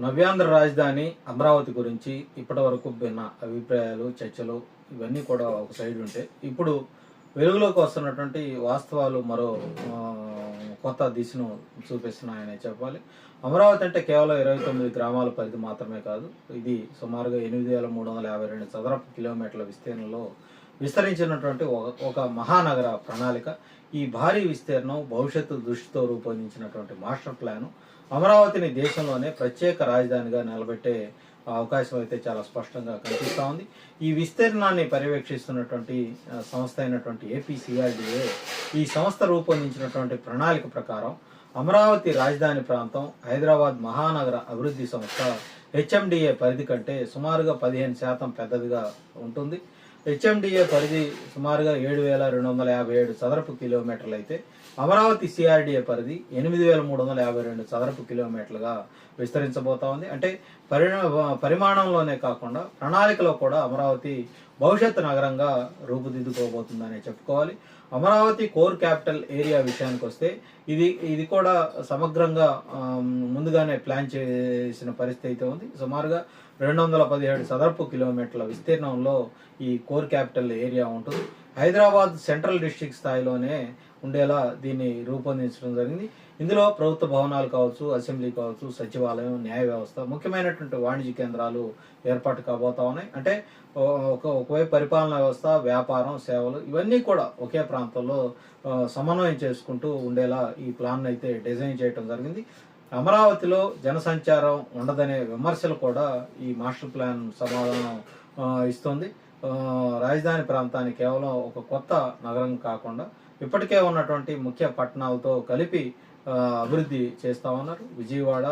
నవ్యాంధ్ర రాజధాని అమరావతి గురించి ఇప్పటివరకు భిన్న అభిప్రాయాలు, చర్చలు ఇవన్నీ కూడా ఒక సైడ్ ఉంటే, ఇప్పుడు వెలుగులోకి వస్తున్నటువంటి వాస్తవాలు మరో కొత్త దిశను చూపిస్తున్నాయనే చెప్పాలి. అమరావతి అంటే కేవలం 29 గ్రామాల పరిధి మాత్రమే కాదు. ఇది సుమారుగా 8,352 చదరపు కిలోమీటర్ల విస్తీర్ణంలో విస్తరించినటువంటి ఒక మహానగర ప్రణాళిక. ఈ భారీ విస్తీర్ణం భవిష్యత్తు దృష్టితో రూపొందించినటువంటి మాస్టర్ ప్లాను అమరావతిని దేశంలోనే ప్రత్యేక రాజధానిగా నిలబెట్టే అవకాశం అయితే చాలా స్పష్టంగా కనిపిస్తూ ఉంది. ఈ విస్తీర్ణాన్ని పర్యవేక్షిస్తున్నటువంటి సంస్థ అయినటువంటి ఏపీసీఆర్డీఏ ఈ సంస్థ రూపొందించినటువంటి ప్రణాళిక ప్రకారం అమరావతి రాజధాని ప్రాంతం హైదరాబాద్ మహానగర అభివృద్ధి సంస్థ హెచ్ఎండిఏ పరిధి కంటే సుమారుగా 15% పెద్దదిగా ఉంటుంది. హెచ్ఎండిఏ పరిధి సుమారుగా 7,257 చదరపు కిలోమీటర్లు అయితే అమరావతి సిఆర్డిఏ పరిధి 8,352 చదరపు కిలోమీటర్లుగా విస్తరించబోతా ఉంది. అంటే పరిమాణంలోనే కాకుండా ప్రణాళికలో కూడా అమరావతి భవిష్యత్తు నగరంగా రూపుదిద్దుకోబోతుందనే చెప్పుకోవాలి. అమరావతి కోర్ క్యాపిటల్ ఏరియా విషయానికి వస్తే ఇది కూడా సమగ్రంగా ముందుగానే ప్లాన్ చేసిన పరిస్థితి అయితే ఉంది. సుమారుగా 217 చదరపు కిలోమీటర్ల విస్తీర్ణంలో ఈ కోర్ క్యాపిటల్ ఏరియా ఉంటుంది. హైదరాబాద్ సెంట్రల్ డిస్ట్రిక్ట్ స్థాయిలోనే ఉండేలా దీన్ని రూపొందించడం జరిగింది. ఇందులో ప్రభుత్వ భవనాలు కావచ్చు, అసెంబ్లీ కావచ్చు, సచివాలయం, న్యాయ వ్యవస్థ, ముఖ్యమైనటువంటి వాణిజ్య కేంద్రాలు ఏర్పాటు కాబోతా ఉన్నాయి. అంటే ఒకవైపు పరిపాలనా వ్యవస్థ, వ్యాపారం, సేవలు ఇవన్నీ కూడా ఒకే ప్రాంతంలో సమన్వయం చేసుకుంటూ ఉండేలా ఈ ప్లాన్ అయితే డిజైన్ చేయడం జరిగింది. అమరావతిలో జనసంచారం ఉండదనే విమర్శలు కూడా ఈ మాస్టర్ ప్లాన్ సమాధానం ఇస్తుంది. రాజధాని ప్రాంతాన్ని కేవలం ఒక కొత్త నగరం కాకుండా ఇప్పటికే ఉన్నటువంటి ముఖ్య పట్టణాలతో కలిపి అభివృద్ధి చేస్తా ఉన్నారు. విజయవాడ,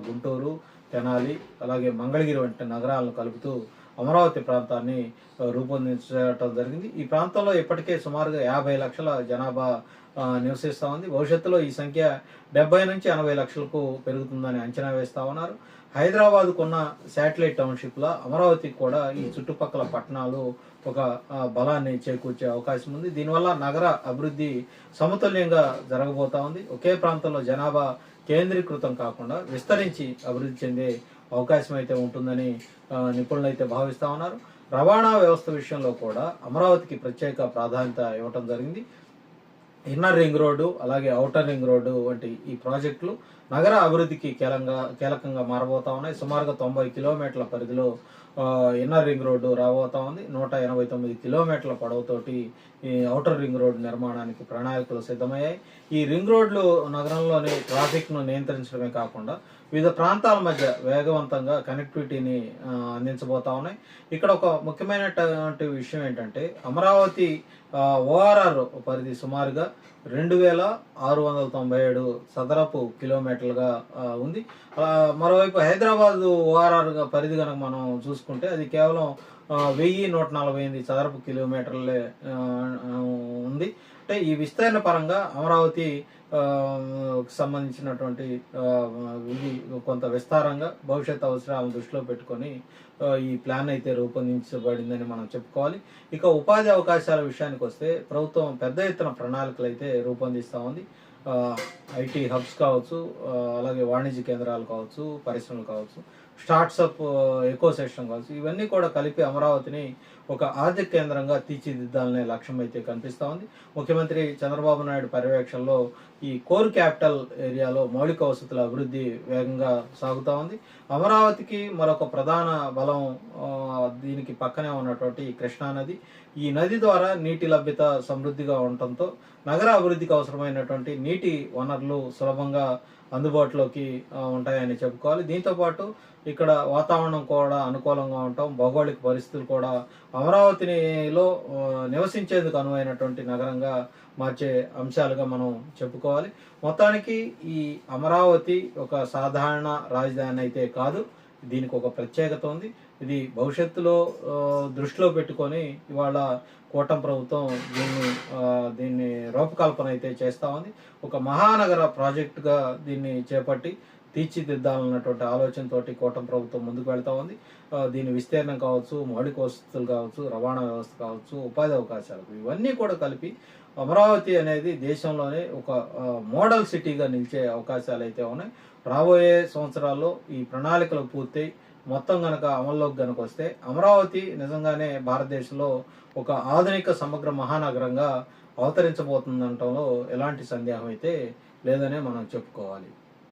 గుంటూరు, తెనాలి, అలాగే మంగళగిరి వంటి నగరాలను కలుపుతూ అమరావతి ప్రాంతాన్ని రూపొందించడం జరిగింది. ఈ ప్రాంతంలో ఇప్పటికే సుమారుగా 50 లక్షల జనాభా నివసిస్తూ ఉంది. భవిష్యత్తులో ఈ సంఖ్య 70 నుంచి 80 లక్షలకు పెరుగుతుందని అంచనా వేస్తూ ఉన్నారు. హైదరాబాద్కున్న శాటిలైట్ టౌన్షిప్ల అమరావతికి కూడా ఈ చుట్టుపక్కల పట్టణాలు ఒక బలాన్ని చేకూర్చే అవకాశం ఉంది. దీనివల్ల నగర అభివృద్ధి సమతుల్యంగా జరగబోతా ఉంది. ఒకే ప్రాంతంలో జనాభా కేంద్రీకృతం కాకుండా విస్తరించి అభివృద్ధి చెందే అవకాశం అయితే ఉంటుందని నిపుణులు అయితే భావిస్తూ ఉన్నారు. రవాణా వ్యవస్థ విషయంలో కూడా అమరావతికి ప్రత్యేక ప్రాధాన్యత ఇవ్వటం జరిగింది. ఇన్నర్ రింగ్ రోడ్డు, అలాగే ఔటర్ రింగ్ రోడ్డు వంటి ఈ ప్రాజెక్టులు నగర అభివృద్ధికి కీలకంగా మారబోతా ఉన్నాయి. సుమారుగా 90 కిలోమీటర్ల పరిధిలో ఇన్నర్ రింగ్ రోడ్డు రాబోతా ఉంది. 189 కిలోమీటర్ల పొడవుతోటి ఈ ఔటర్ రింగ్ రోడ్డు నిర్మాణానికి ప్రణాళికలు సిద్ధమయ్యాయి. ఈ రింగ్ రోడ్లు నగరంలోని ట్రాఫిక్ను నియంత్రించడమే కాకుండా వివిధ ప్రాంతాల మధ్య వేగవంతంగా కనెక్టివిటీని అందించబోతా ఉన్నాయి. ఇక్కడ ఒక ముఖ్యమైనటువంటి విషయం ఏంటంటే అమరావతి ఓఆర్ఆర్ పరిధి సుమారుగా 2,697 చదరపు కిలోమీటర్లుగా ఉంది. మరోవైపు హైదరాబాద్ ఓఆర్ఆర్ పరిధి కనుక మనం చూసుకుంటే అది కేవలం 1,148 చదరపు కిలోమీటర్లే ఉంది. అంటే ఈ విస్తరణ పరంగా అమరావతి సంబంధించినటువంటి ఇది కొంత విస్తారంగా భవిష్యత్ అవసరాలను దృష్టిలో పెట్టుకొని ఈ ప్లాన్ అయితే రూపొందించబడిందని మనం చెప్పుకోవాలి. ఇక ఉపాధి అవకాశాల విషయానికి వస్తే ప్రభుత్వం పెద్ద ఎత్తున ప్రణాళికలు అయితే రూపొందిస్తూ ఉంది. ఐటీ హబ్స్ కావచ్చు, అలాగే వాణిజ్య కేంద్రాలు కావచ్చు, పరిశ్రమలు కావచ్చు, స్టార్ట్సప్ ఎకో సిస్టమ్ కావచ్చు, ఇవన్నీ కూడా కలిపి అమరావతిని ఒక ఆర్థిక కేంద్రంగా తీర్చిదిద్దాలనే లక్ష్యం అయితే కనిపిస్తూ ఉంది. ముఖ్యమంత్రి చంద్రబాబు నాయుడు పర్యవేక్షణలో ఈ కోర్ క్యాపిటల్ ఏరియాలో మౌలిక వసతుల అభివృద్ధి వేగంగా సాగుతూ ఉంది. అమరావతికి మరొక ప్రధాన బలం దీనికి పక్కనే ఉన్నటువంటి కృష్ణానది. ఈ నది ద్వారా నీటి లభ్యత సమృద్ధిగా ఉండటంతో నగర అభివృద్ధికి అవసరమైనటువంటి నీటి వనరులు సులభంగా అందుబాటులోకి ఉంటాయని చెప్పుకోవాలి. దీంతోపాటు ఇక్కడ వాతావరణం కూడా అనుకూలంగా ఉండటం, భౌగోళిక పరిస్థితులు కూడా అమరావతిలో నివసించేందుకు అనువైనటువంటి నగరంగా మార్చే అంశాలుగా మనం చెప్పుకోవాలి. మొత్తానికి ఈ అమరావతి ఒక సాధారణ రాజధాని అయితే కాదు, దీనికి ఒక ప్రత్యేకత ఉంది. ఇది భవిష్యత్తులో దృష్టిలో పెట్టుకొని ఇవాళ కూటమి ప్రభుత్వం దీన్ని రూపకల్పన అయితే చేస్తూ ఉంది. ఒక మహానగర ప్రాజెక్టుగా దీన్ని చేపట్టి తీర్చిదిద్దాలన్నటువంటి ఆలోచనతోటి కూటమి ప్రభుత్వం ముందుకు వెళ్తా ఉంది. దీని విస్తీర్ణం కావచ్చు, మౌలిక వసతులు కావచ్చు, రవాణా వ్యవస్థ కావచ్చు, ఉపాధి అవకాశాలు ఇవన్నీ కూడా కలిపి అమరావతి అనేది దేశంలోనే ఒక మోడల్ సిటీగా నిలిచే అవకాశాలు అయితే ఉన్నాయి. రాబోయే సంవత్సరాల్లో ఈ ప్రణాళికలు పూర్తయి మొత్తం గనక అమల్లోకి గనక వస్తే అమరావతి నిజంగానే భారతదేశంలో ఒక ఆధునిక సమగ్ర మహానగరంగా అవతరించబోతుందంటంలో ఎలాంటి సందేహం అయితే లేదనే మనం చెప్పుకోవాలి.